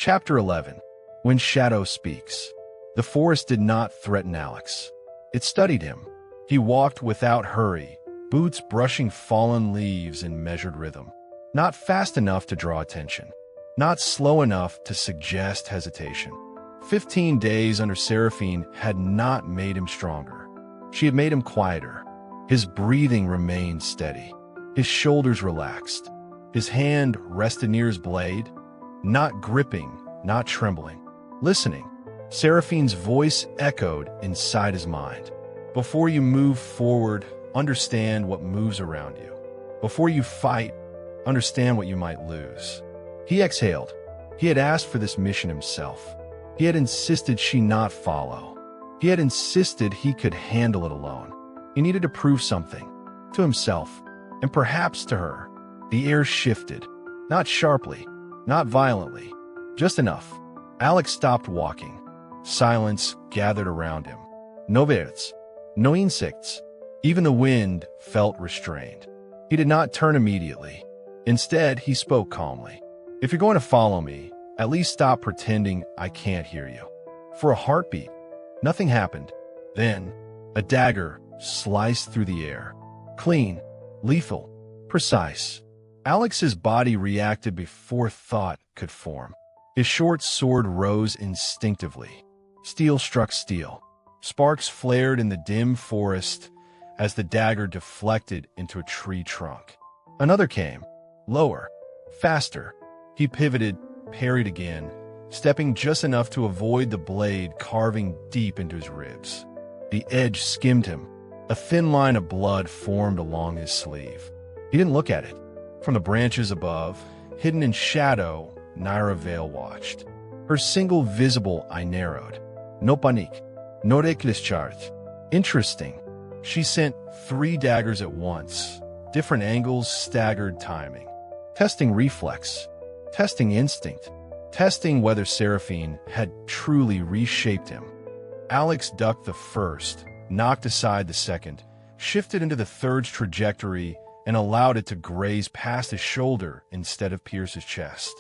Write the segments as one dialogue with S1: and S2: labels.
S1: Chapter 11. When Shadow Speaks. The forest did not threaten Alex. It studied him. He walked without hurry, boots brushing fallen leaves in measured rhythm. Not fast enough to draw attention. Not slow enough to suggest hesitation. 15 days under Seraphine had not made him stronger. She had made him quieter. His breathing remained steady. His shoulders relaxed. His hand rested near his blade, not gripping, not trembling. Listening, Seraphine's voice echoed inside his mind. Before you move forward, understand what moves around you. Before you fight, understand what you might lose. He exhaled. He had asked for this mission himself. He had insisted she not follow. He had insisted he could handle it alone. He needed to prove something, to himself, and perhaps to her. The air shifted, not sharply, not violently, just enough. Alex stopped walking. Silence gathered around him. No birds, no insects. Even the wind felt restrained. He did not turn immediately. Instead, he spoke calmly. If you're going to follow me, at least stop pretending I can't hear you. For a heartbeat, nothing happened. Then, a dagger sliced through the air. Clean, lethal, precise. Alex's body reacted before thought could form. His short sword rose instinctively. Steel struck steel. Sparks flared in the dim forest as the dagger deflected into a tree trunk. Another came, lower, faster. He pivoted, parried again, stepping just enough to avoid the blade carving deep into his ribs. The edge skimmed him. A thin line of blood formed along his sleeve. He didn't look at it. From the branches above, hidden in shadow, Nyra Vale watched. Her single visible eye narrowed. No panique. No discharge. Interesting. She sent 3 daggers at once. Different angles, staggered timing. Testing reflex. Testing instinct. Testing whether Seraphine had truly reshaped him. Alex ducked the first, knocked aside the second, shifted into the third's trajectory, and allowed it to graze past his shoulder instead of pierce his chest.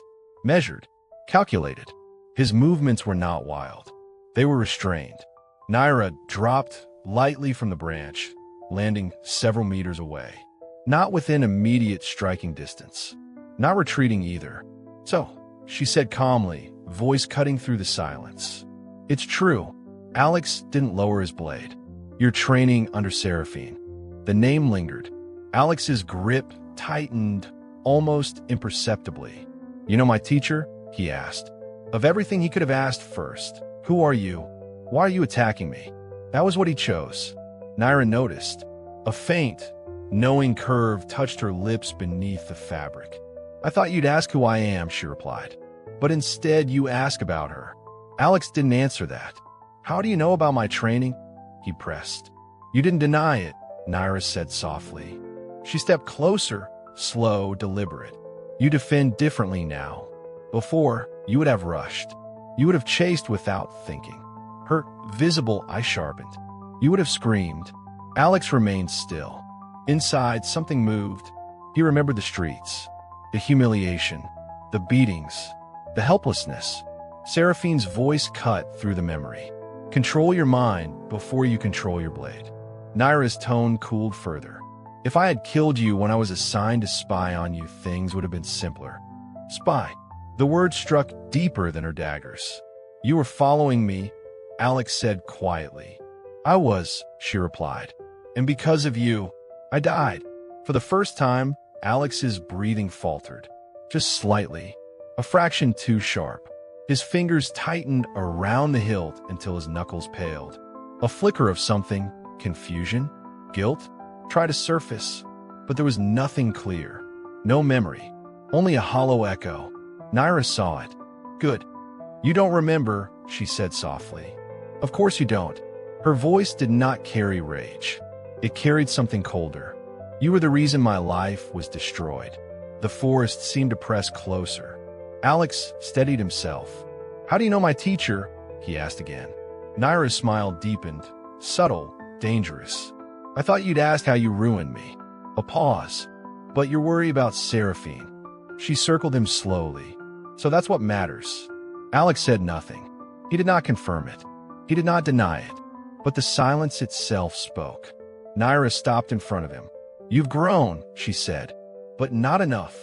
S1: Measured, calculated. His movements were not wild. They were restrained. Nyra dropped lightly from the branch, landing several meters away. Not within immediate striking distance. Not retreating either. So, she said calmly, voice cutting through the silence. It's true. Alex didn't lower his blade. You're training under Seraphine. The name lingered. Alex's grip tightened almost imperceptibly. You know my teacher? He asked. Of everything he could have asked first. Who are you? Why are you attacking me? That was what he chose. Nyra noticed. A faint, knowing curve touched her lips beneath the fabric. I thought you'd ask who I am, she replied. But instead you ask about her. Alex didn't answer that. How do you know about my training? He pressed. You didn't deny it, Nyra said softly. She stepped closer, slow, deliberate. You defend differently now. Before, you would have rushed. You would have chased without thinking. Her visible eye sharpened. You would have screamed. Alex remained still. Inside, something moved. He remembered the streets, the humiliation, the beatings, the helplessness. Seraphine's voice cut through the memory. Control your mind before you control your blade. Nyra's tone cooled further. If I had killed you when I was assigned to spy on you, things would have been simpler. Spy. The word struck deeper than her daggers. You were following me, Alex said quietly. I was, she replied. And because of you, I died. For the first time, Alex's breathing faltered. Just slightly. A fraction too sharp. His fingers tightened around the hilt until his knuckles paled. A flicker of something, confusion, guilt, tried to surface, but there was nothing clear. No memory, only a hollow echo. Nyra saw it. Good. You don't remember, she said softly. Of course you don't. Her voice did not carry rage. It carried something colder. You were the reason my life was destroyed. The forest seemed to press closer. Alex steadied himself. How do you know my teacher? He asked again. Nyra's smile deepened, subtle, dangerous. I thought you'd ask how you ruined me. A pause. But you're worried about Seraphine. She circled him slowly. So that's what matters. Alex said nothing. He did not confirm it. He did not deny it. But the silence itself spoke. Nyra stopped in front of him. "You've grown," she said, "but not enough."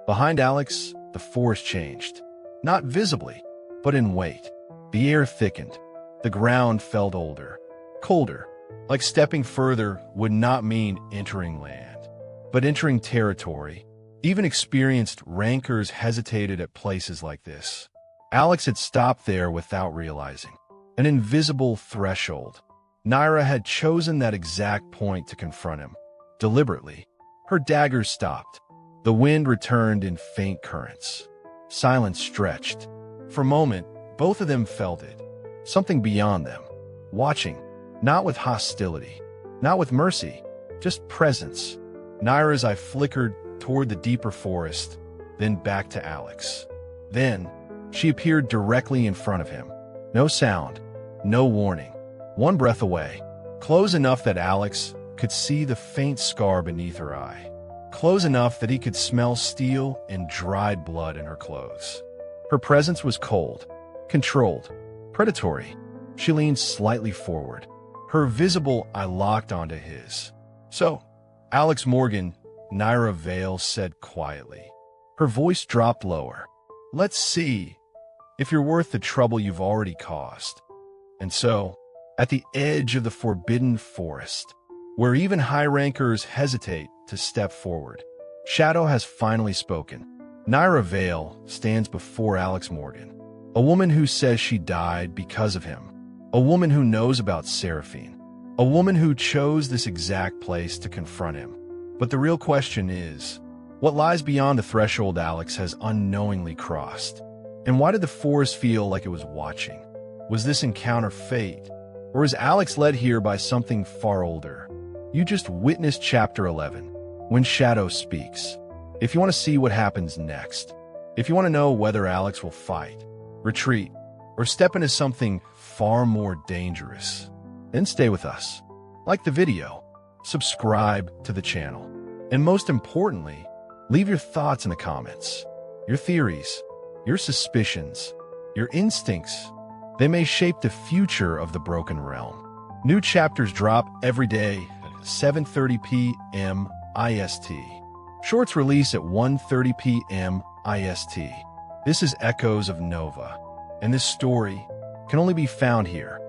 S1: Behind Alex, the forest changed. Not visibly, but in weight. The air thickened. The ground felt older, colder, like stepping further would not mean entering land, but entering territory. Even experienced rankers hesitated at places like this. Alex had stopped there without realizing. An invisible threshold. Nyra had chosen that exact point to confront him. Deliberately. Her dagger stopped. The wind returned in faint currents. Silence stretched. For a moment, both of them felt it. Something beyond them. Watching. Not with hostility. Not with mercy. Just presence. Nyra's eye flickered toward the deeper forest, then back to Alex. Then, she appeared directly in front of him. No sound. No warning. One breath away. Close enough that Alex could see the faint scar beneath her eye. Close enough that he could smell steel and dried blood in her clothes. Her presence was cold, controlled, predatory. She leaned slightly forward. Her visible eye locked onto his. "So, Alex Morgan," Nyra Vale said quietly. Her voice dropped lower. "Let's see if you're worth the trouble you've already caused." And so, at the edge of the forbidden forest, where even high rankers hesitate to step forward, Shadow has finally spoken. Nyra Vale stands before Alex Morgan, a woman who says she died because of him, a woman who knows about Seraphine, a woman who chose this exact place to confront him. But the real question is, what lies beyond the threshold Alex has unknowingly crossed? And why did the forest feel like it was watching? Was this encounter fate? Or is Alex led here by something far older? You just witnessed Chapter 11, When Shadow Speaks. If you want to see what happens next, if you want to know whether Alex will fight, retreat, or step into something far more dangerous, then stay with us. Like the video, subscribe to the channel, and most importantly, leave your thoughts in the comments. Your theories, your suspicions, your instincts, they may shape the future of the Broken Realm. New chapters drop every day at 7:30 p.m. IST. Shorts release at 1:30 p.m. IST. This is Echoes of Nova, and this story can only be found here